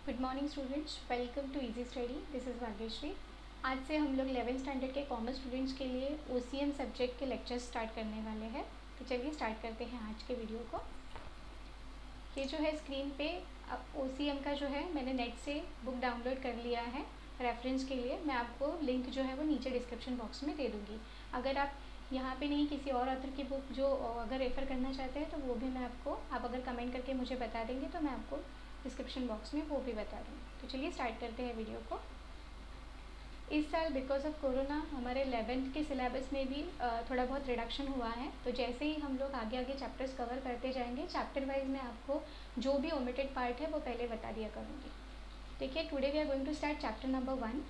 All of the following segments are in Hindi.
Good morning students, welcome to easy study. This is Bhagyashree. आज से हम लोग 11th स्टैंडर्ड के कॉमर्स स्टूडेंट्स के लिए OCM सब्जेक्ट के लेक्चर्स स्टार्ट करने वाले हैं। तो चलिए स्टार्ट करते हैं आज के वीडियो को। ये जो है स्क्रीन पे अब OCM का जो है मैंने नेट से बुक डाउनलोड कर लिया है रेफरेंस के लिए। मैं आपको लिंक जो है वो नीचे डिस्क्रिप्शन बॉक्स में दे दूँगी। अगर आप यहाँ पे नहीं किसी और ऑथर की बुक जो अगर रेफ़र करना चाहते हैं तो वो भी मैं आपको, आप अगर कमेंट करके मुझे बता देंगे तो मैं आपको डिस्क्रिप्शन बॉक्स में वो भी बता दूँगी। तो चलिए स्टार्ट करते हैं वीडियो को। इस साल बिकॉज ऑफ कोरोना हमारे 11th के सिलेबस में भी थोड़ा बहुत रिडक्शन हुआ है। तो जैसे ही हम लोग आगे आगे चैप्टर्स कवर करते जाएंगे, चैप्टर वाइज में आपको जो भी ओमिटेड पार्ट है वो पहले बता दिया करूँगी। देखिए, today we are going to start chapter number 1।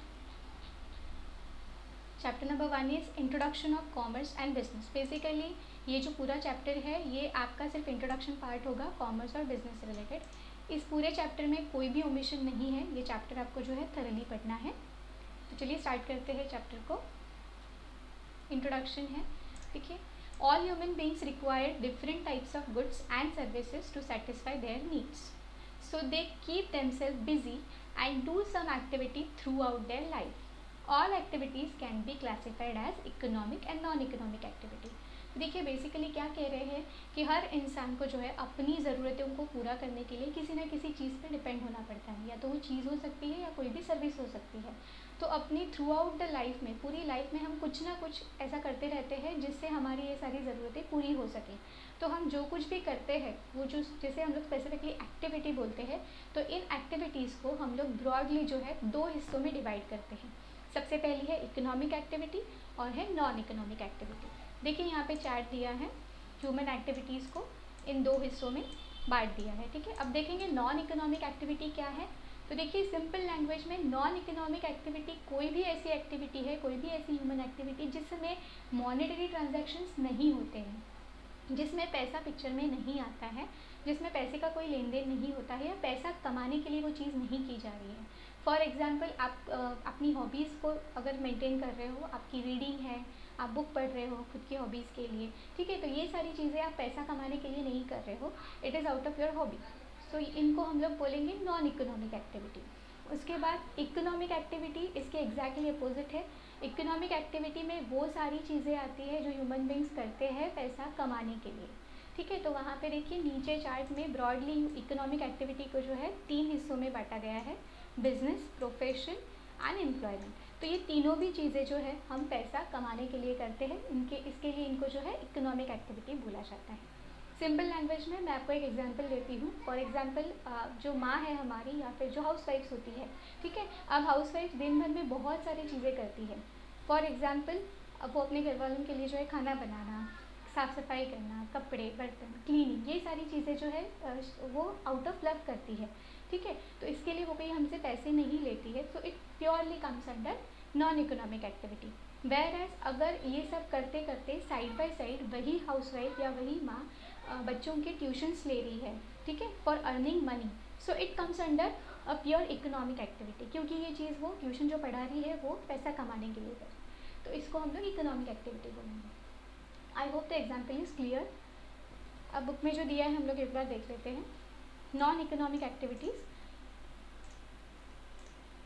Chapter number 1 is introduction of commerce and business. Basically ये जो पूरा चैप्टर है ये आपका सिर्फ इंट्रोडक्शन पार्ट होगा कॉमर्स और बिजनेस से रिलेटेड। इस पूरे चैप्टर में कोई भी ओमिशन नहीं है। ये चैप्टर आपको जो है थरली पढ़ना है। तो चलिए स्टार्ट करते हैं चैप्टर को। इंट्रोडक्शन है, देखिए, all human beings require different types of goods and services to satisfy their needs, so they keep themselves busy and do some activity throughout their life. All activities can be classified as economic and non economic activity. देखिए, बेसिकली क्या कह रहे हैं कि हर इंसान को जो है अपनी ज़रूरतों को पूरा करने के लिए किसी न किसी चीज़ पे डिपेंड होना पड़ता है। या तो वो चीज़ हो सकती है या कोई भी सर्विस हो सकती है। तो अपनी थ्रू आउट द लाइफ में, पूरी लाइफ में हम कुछ ना कुछ ऐसा करते रहते हैं जिससे हमारी ये सारी ज़रूरतें पूरी हो सकें। तो हम जो कुछ भी करते हैं वो जो, जैसे हम लोग स्पेसिफिकली एक्टिविटी बोलते हैं, तो इन एक्टिविटीज़ को हम लोग ब्रॉडली जो है दो हिस्सों में डिवाइड करते हैं। सबसे पहली है इकोनॉमिक एक्टिविटी और है नॉन इकोनॉमिक एक्टिविटी। देखिए, यहाँ पे चार्ट दिया है, ह्यूमन एक्टिविटीज़ को इन दो हिस्सों में बांट दिया है। ठीक है, अब देखेंगे नॉन इकोनॉमिक एक्टिविटी क्या है। तो देखिए, सिंपल लैंग्वेज में नॉन इकोनॉमिक एक्टिविटी कोई भी ऐसी एक्टिविटी है, कोई भी ऐसी ह्यूमन एक्टिविटी जिसमें मॉनेटरी ट्रांजैक्शंस नहीं होते हैं, जिसमें पैसा पिक्चर में नहीं आता है, जिसमें पैसे का कोई लेन देन नहीं होता है, या पैसा कमाने के लिए वो चीज़ नहीं की जा रही है। फॉर एग्ज़ाम्पल, आप अपनी हॉबीज़ को अगर मेंटेन कर रहे हो, आपकी रीडिंग है, आप बुक पढ़ रहे हो खुद की हॉबीज़ के लिए, ठीक है, तो ये सारी चीज़ें आप पैसा कमाने के लिए नहीं कर रहे हो, it is out of your hobby. So इनको हम लोग बोलेंगे नॉन इकोनॉमिक एक्टिविटी। उसके बाद इकोनॉमिक एक्टिविटी इसके एग्जैक्टली अपोजिट है। इकोनॉमिक एक्टिविटी में वो सारी चीज़ें आती है जो ह्यूमन बींग्स करते हैं पैसा कमाने के लिए। ठीक है, तो वहाँ पे देखिए नीचे चार्ट में ब्रॉडली इकोनॉमिक एक्टिविटी को जो है 3 हिस्सों में बांटा गया है, बिजनेस, प्रोफेशन एंड एम्प्लॉयमेंट। तो ये तीनों भी चीज़ें जो है हम पैसा कमाने के लिए करते हैं, इसके लिए इनको जो है इकोनॉमिक एक्टिविटी बोला जाता है। सिंपल लैंग्वेज में मैं आपको एक एग्जांपल देती हूँ। फॉर एग्जांपल, जो माँ है हमारी या फिर जो हाउस वाइफ्स होती है, ठीक है, अब हाउस वाइफ दिन भर में बहुत सारी चीज़ें करती है। फॉर एग्जांपल, अब वो अपने घर वालों के लिए जो है खाना बनाना, साफ़ सफाई करना, कपड़े, बर्तन, क्लीनिंग, ये सारी चीज़ें जो है वो आउट ऑफ लव करती है। ठीक है, तो इसके लिए वो कोई हमसे पैसे नहीं लेती है। So it purely comes under non economic activity. Whereas अगर ये सब करते करते साइड बाय साइड वही हाउसवाइफ या वही माँ बच्चों के ट्यूशन्स ले रही है, ठीक है, for earning money, so it comes under a pure economic activity, क्योंकि ये चीज़ वो ट्यूशन जो पढ़ा रही है वो पैसा कमाने के लिए कर, तो इसको हम लोग इकोनॉमिक एक्टिविटी बोलेंगे। I hope the example is clear. अब बुक में जो दिया है हम लोग एक बार देख लेते हैं। Non economic activities,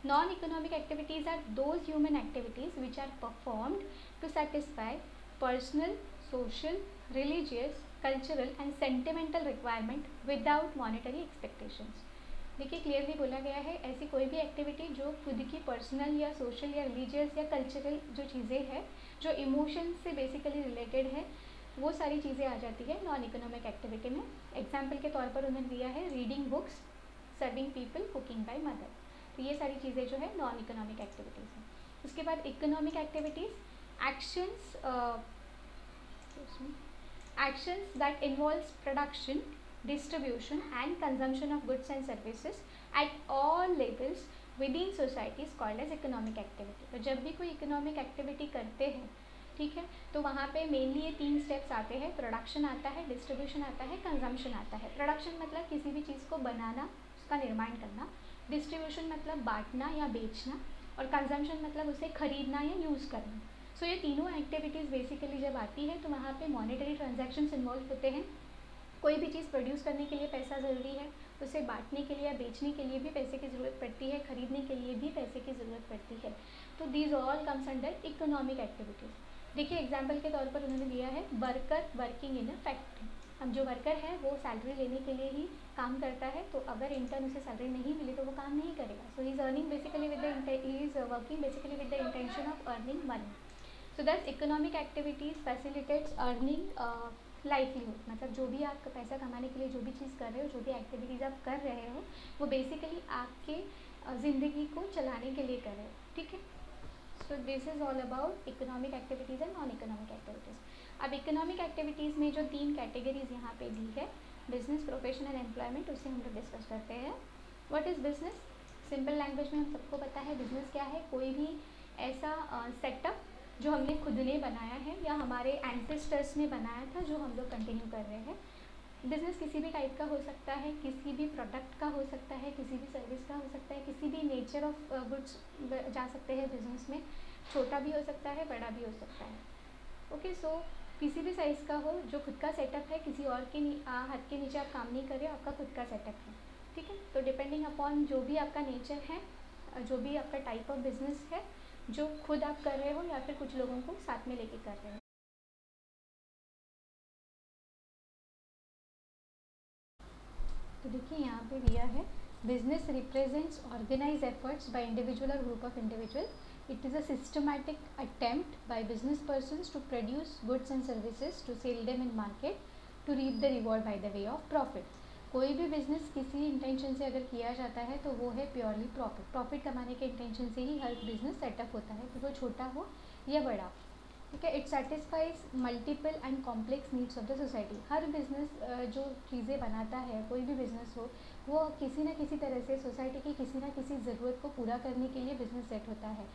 non-economic activities are those human activities which are performed to satisfy personal, social, religious, cultural and sentimental requirement without monetary expectations। देखिए, क्लियरली बोला गया है, ऐसी कोई भी एक्टिविटी जो खुद की पर्सनल या सोशल या रिलीजियस या कल्चरल जो चीज़ें हैं, जो इमोशन से बेसिकली रिलेटेड है, वो सारी चीज़ें आ जाती है नॉन इकोनॉमिक एक्टिविटी में। एग्जाम्पल के तौर पर उन्होंने दिया है reading books, serving people, cooking by mother. तो ये सारी चीज़ें जो है नॉन इकोनॉमिक एक्टिविटीज़ हैं। उसके बाद economic activities, actions that involves production, distribution and consumption of goods and services at all levels within society is called as economic activity. तो जब भी कोई इकोनॉमिक एक्टिविटी करते हैं, ठीक है, तो वहाँ पे मेनली ये 3 स्टेप्स आते हैं। प्रोडक्शन आता है, डिस्ट्रीब्यूशन आता है, कंजम्पशन आता है। प्रोडक्शन मतलब किसी भी चीज़ को बनाना, उसका निर्माण करना, डिस्ट्रीब्यूशन मतलब बांटना या बेचना, और कंजम्पशन मतलब उसे खरीदना या यूज़ करना। सो ये तीनों एक्टिविटीज़ बेसिकली जब आती है तो वहाँ पे मॉनेटरी ट्रांजैक्शंस इन्वॉल्व होते हैं। कोई भी चीज़ प्रोड्यूस करने के लिए पैसा ज़रूरी है, उसे बांटने के लिए या बेचने के लिए भी पैसे की ज़रूरत पड़ती है, खरीदने के लिए भी पैसे की ज़रूरत पड़ती है। तो these all comes under economic activities. देखिए एग्जाम्पल के तौर पर उन्होंने दिया है worker working in a factory. अब जो वर्कर है वो सैलरी लेने के लिए ही काम करता है, तो अगर इंटर्न उसे सैलरी नहीं मिली तो वो काम नहीं करेगा। So he is earning basically with the he is working basically with the intention of earning money. So that economic activities facilitates earning livelihood. मतलब जो भी आप पैसा कमाने के लिए जो भी चीज़ कर रहे हो, जो भी एक्टिविटीज़ आप कर रहे हो, वो बेसिकली आपके ज़िंदगी को चलाने के लिए कर रहे हो, ठीक है। So this is all about economic activities and non economic activities. अब इकोनॉमिक एक्टिविटीज़ में जो 3 कैटेगरीज यहाँ पे दी है, बिजनेस, प्रोफेशन एंड एम्प्लॉयमेंट, उसे हम लोग डिस्कस करते हैं। What is business? Simple language में हम सबको पता है बिजनेस क्या है। कोई भी ऐसा सेटअप जो हमने खुद ने बनाया है या हमारे एंसेस्टर्स ने बनाया था, जो हम लोग कंटिन्यू कर रहे हैं। बिज़नेस किसी भी टाइप का हो सकता है, किसी भी प्रोडक्ट का हो सकता है, किसी भी सर्विस का हो सकता है, किसी भी नेचर ऑफ गुड्स जा सकते हैं बिजनेस में। छोटा भी हो सकता है, बड़ा भी हो सकता है। ओके, सो किसी भी साइज़ का हो, जो खुद का सेटअप है, किसी और के हाथ के नीचे आप काम नहीं कर रहे हो, आपका खुद का सेटअप है, ठीक है। तो डिपेंडिंग अपॉन जो भी आपका नेचर है, जो भी आपका टाइप ऑफ बिजनेस है, जो खुद आप कर रहे हो या फिर कुछ लोगों को साथ में लेके कर रहे हो। तो देखिए यहाँ पे दिया है business represents organise efforts by individual और group of individual. It is a systematic attempt by business persons to produce goods and services, to sell them in market, to reap the reward by the way of profit. कोई भी बिजनेस किसी इंटेंशन से अगर किया जाता है तो वो है प्योरली प्रॉफिट कमाने के इंटेंशन से ही हर बिजनेस सेटअप होता है, फिर वो छोटा हो या बड़ा, ठीक है। It satisfies multiple and complex needs of the society. Her business जो चीज़ें बनाता है, कोई भी बिजनेस हो, वो किसी न किसी तरह से सोसाइटी की किसी न किसी ज़रूरत को पूरा करने के लिए बिजनेस सेट होता है।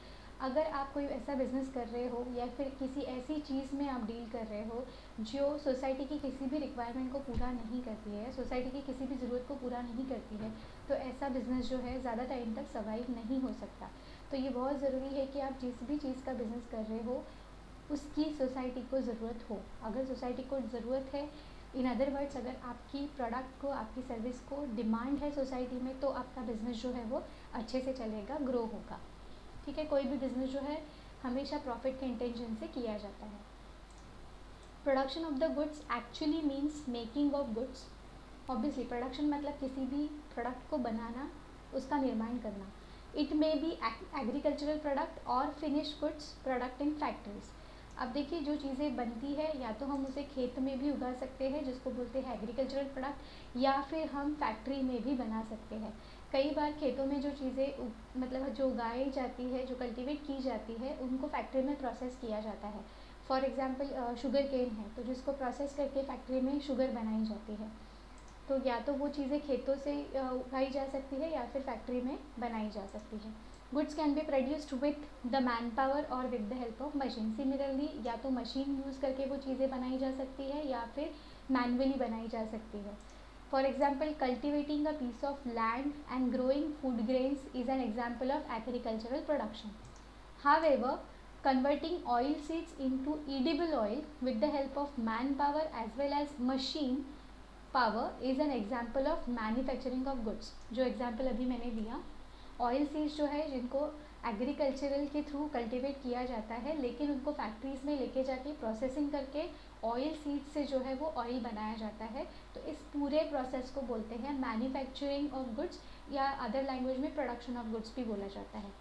अगर आप कोई ऐसा बिजनेस कर रहे हो या फिर किसी ऐसी चीज़ में आप डील कर रहे हो जो सोसाइटी की किसी भी रिक्वायरमेंट को पूरा नहीं करती है, सोसाइटी की किसी भी ज़रूरत को पूरा नहीं करती है, तो ऐसा बिजनेस जो है ज़्यादा टाइम तक सर्वाइव नहीं हो सकता। तो ये बहुत ज़रूरी है कि आप जिस भी चीज़ का बिज़नेस कर रहे हो उसकी सोसाइटी को ज़रूरत हो। अगर सोसाइटी को ज़रूरत है, इन अदर वर्ड्स अगर आपकी प्रोडक्ट को, आपकी सर्विस को डिमांड है सोसाइटी में, तो आपका बिज़नेस जो है वो अच्छे से चलेगा, ग्रो होगा, ठीक है। कोई भी बिज़नेस जो है हमेशा प्रॉफिट के इंटेंशन से किया जाता है। Production of the goods actually means making of goods. Obviously production मतलब किसी भी प्रोडक्ट को बनाना, उसका निर्माण करना। It may be agricultural product और finish goods product in factories. अब देखिए जो चीज़ें बनती है, या तो हम उसे खेत में भी उगा सकते हैं जिसको बोलते हैं एग्रीकल्चरल प्रोडक्ट, या फिर हम फैक्ट्री में भी बना सकते हैं। कई बार खेतों में जो चीज़ें मतलब जो उगाई जाती है, जो कल्टीवेट की जाती है, उनको फैक्ट्री में प्रोसेस किया जाता है। फॉर एग्जांपल शुगर केन है, तो जिसको प्रोसेस करके फैक्ट्री में शुगर बनाई जाती है। तो या तो वो चीज़ें खेतों से उगाई जा सकती है या फिर फैक्ट्री में बनाई जा सकती है। Goods can be produced with the manpower और with the help of machine. Similarly या तो मशीन यूज़ करके वो चीज़ें बनाई जा सकती है या फिर मैनुअली बनाई जा सकती है। For example cultivating a piece of land and growing food grains is an example of agricultural production. However, converting oil seeds into edible oil with the help of manpower as well as machine power is an example of manufacturing of goods। जो एग्जाम्पल अभी मैंने दिया, ऑयल सीड्स जो है जिनको एग्रीकल्चरल के थ्रू कल्टीवेट किया जाता है, लेकिन उनको फैक्ट्रीज़ में लेके जाके प्रोसेसिंग करके ऑयल सीड्स से जो है वो ऑयल बनाया जाता है। तो इस पूरे प्रोसेस को बोलते हैं मैन्युफैक्चरिंग ऑफ गुड्स, या अदर लैंग्वेज में प्रोडक्शन ऑफ गुड्स भी बोला जाता है।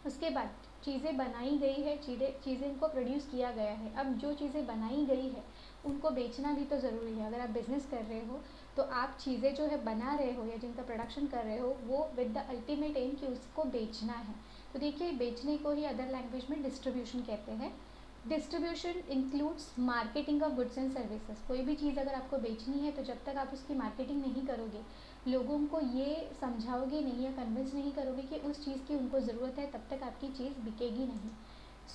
उसके बाद चीज़ें बनाई गई है, चीज़ें इनको प्रोड्यूस किया गया है। अब जो चीज़ें बनाई गई है उनको बेचना भी तो ज़रूरी है। अगर आप बिज़नेस कर रहे हो तो आप चीज़ें जो है बना रहे हो या जिनका प्रोडक्शन कर रहे हो, वो विद द अल्टीमेट एम कि उसको बेचना है। तो देखिए बेचने को ही अदर लैंग्वेज में डिस्ट्रीब्यूशन कहते हैं। Distribution includes marketing of goods and services. कोई भी चीज़ अगर आपको बेचनी है तो जब तक आप उसकी मार्केटिंग नहीं करोगे, लोगों को ये समझाओगे नहीं या कन्विंस नहीं करोगे कि उस चीज़ की उनको ज़रूरत है, तब तक आपकी चीज़ बिकेगी नहीं।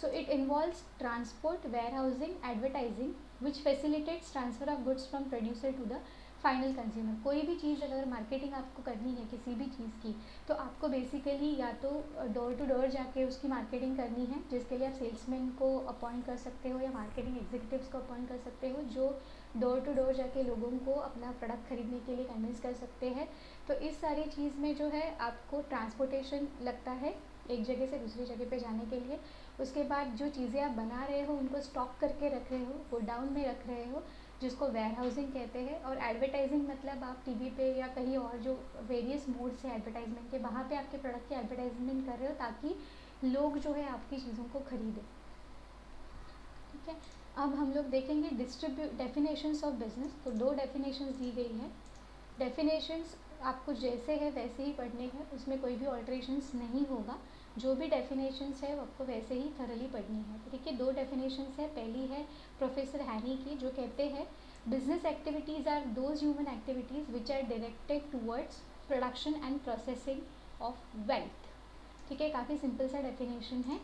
So it involves transport, warehousing, advertising which facilitates transfer of goods from producer to the final consumer. कोई भी चीज़ अगर मार्केटिंग आपको करनी है किसी भी चीज़ की, तो आपको बेसिकली या तो डोर टू डोर जाके उसकी मार्केटिंग करनी है, जिसके लिए आप सेल्समैन को अपॉइंट कर सकते हो या मार्केटिंग एग्जीक्यूटिव्स को अपॉइंट कर सकते हो, जो डोर टू डोर जाके लोगों को अपना प्रोडक्ट खरीदने के लिए कन्विंस कर सकते हैं। तो इस सारी चीज़ में जो है आपको ट्रांसपोर्टेशन लगता है एक जगह से दूसरी जगह पे जाने के लिए। उसके बाद जो चीज़ें आप बना रहे हो उनको स्टॉक करके रख रहे हो, गोडाउन में रख रहे हो, जिसको वेयर हाउसिंग कहते हैं। और एडवर्टाइजिंग मतलब आप टीवी पे या कहीं और जो वेरियस मोड्स हैं एडवर्टाइजमेंट के, वहाँ पे आपके प्रोडक्ट की एडवर्टाइजमेंट कर रहे हो ताकि लोग जो है आपकी चीज़ों को खरीदें। ठीक है, अब हम लोग देखेंगे डेफिनेशंस ऑफ बिजनेस। तो 2 डेफिनेशंस दी गई है। डेफिनेशंस आपको जैसे है वैसे ही पढ़ने हैं, उसमें कोई भी ऑल्ट्रेशंस नहीं होगा। जो भी डेफिनेशंस है वो आपको वैसे ही थरली पढ़नी है। ठीक है, 2 डेफिनेशंस है। पहली है प्रोफेसर हैनी की, जो कहते हैं business activities are those human activities which are directed towards production and processing of wealth. ठीक है, काफ़ी सिंपल सा डेफिनेशन है।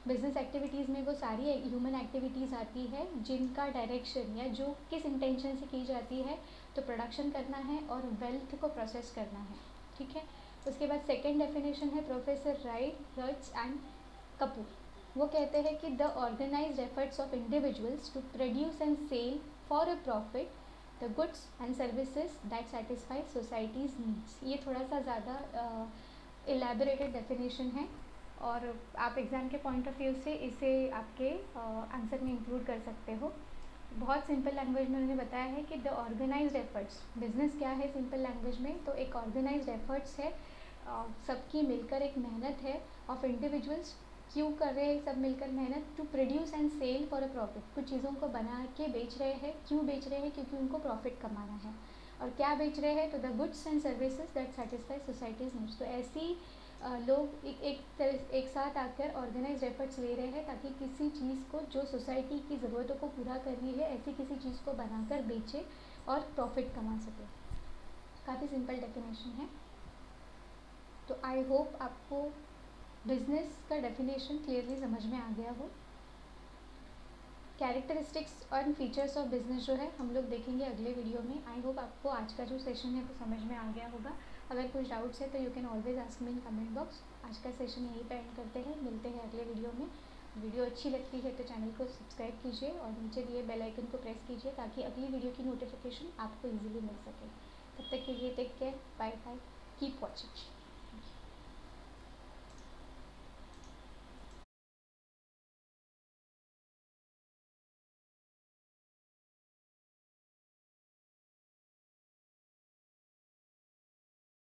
बिजनेस एक्टिविटीज़ में वो सारी ह्यूमन एक्टिविटीज़ आती है जिनका डायरेक्शन या जो किस इंटेंशन से की जाती है, तो प्रोडक्शन करना है और वेल्थ को प्रोसेस करना है। ठीक है, उसके बाद सेकेंड डेफिनेशन है प्रोफेसर राइट, रट्स एंड कपूर। वो कहते हैं कि the organized efforts of individuals to produce and sell for a profit the goods and services that satisfy society's needs. ये थोड़ा सा ज़्यादा एलैबोरेटेड डेफिनेशन है और आप एग्ज़ाम के पॉइंट ऑफ व्यू से इसे आपके आंसर में इंक्लूड कर सकते हो। बहुत सिंपल लैंग्वेज में उन्होंने बताया है कि द ऑर्गेनाइज्ड एफर्ट्स, बिजनेस क्या है सिंपल लैंग्वेज में, तो एक ऑर्गेनाइज्ड एफर्ट्स है, सबकी मिलकर एक मेहनत है, ऑफ इंडिविजुअल्स, क्यों कर रहे हैं सब मिलकर मेहनत, to produce and sell for a profit, कुछ चीज़ों को बना के बेच रहे हैं, क्यों बेच रहे हैं, क्योंकि उनको प्रॉफिट कमाना है। और क्या बेच रहे हैं, तो the goods and services that satisfy society's needs. तो ऐसी लोग एक साथ आकर ऑर्गेनाइज एफर्ट्स ले रहे हैं ताकि किसी चीज़ को जो सोसाइटी की ज़रूरतों को पूरा करनी है ऐसी किसी चीज़ को बनाकर बेचे और प्रॉफिट कमा सके। काफ़ी सिंपल डेफिनेशन है। तो आई होप आपको बिजनेस का डेफिनेशन क्लियरली समझ में आ गया हो। कैरेक्टरिस्टिक्स और फीचर्स ऑफ बिजनेस जो है हम लोग देखेंगे अगले वीडियो में। आई होप आपको आज का जो सेशन है वो समझ में आ गया होगा। अगर कुछ डाउट्स है तो you can always ask me in comment box. आज का सेशन यहीं पे एंड करते हैं, मिलते हैं अगले वीडियो में। वीडियो अच्छी लगती है तो चैनल को सब्सक्राइब कीजिए और नीचे दिए बेल आइकन को प्रेस कीजिए ताकि अगली वीडियो की नोटिफिकेशन आपको ईजिली मिल सके। तब तक के लिए take care, bye bye, keep watching.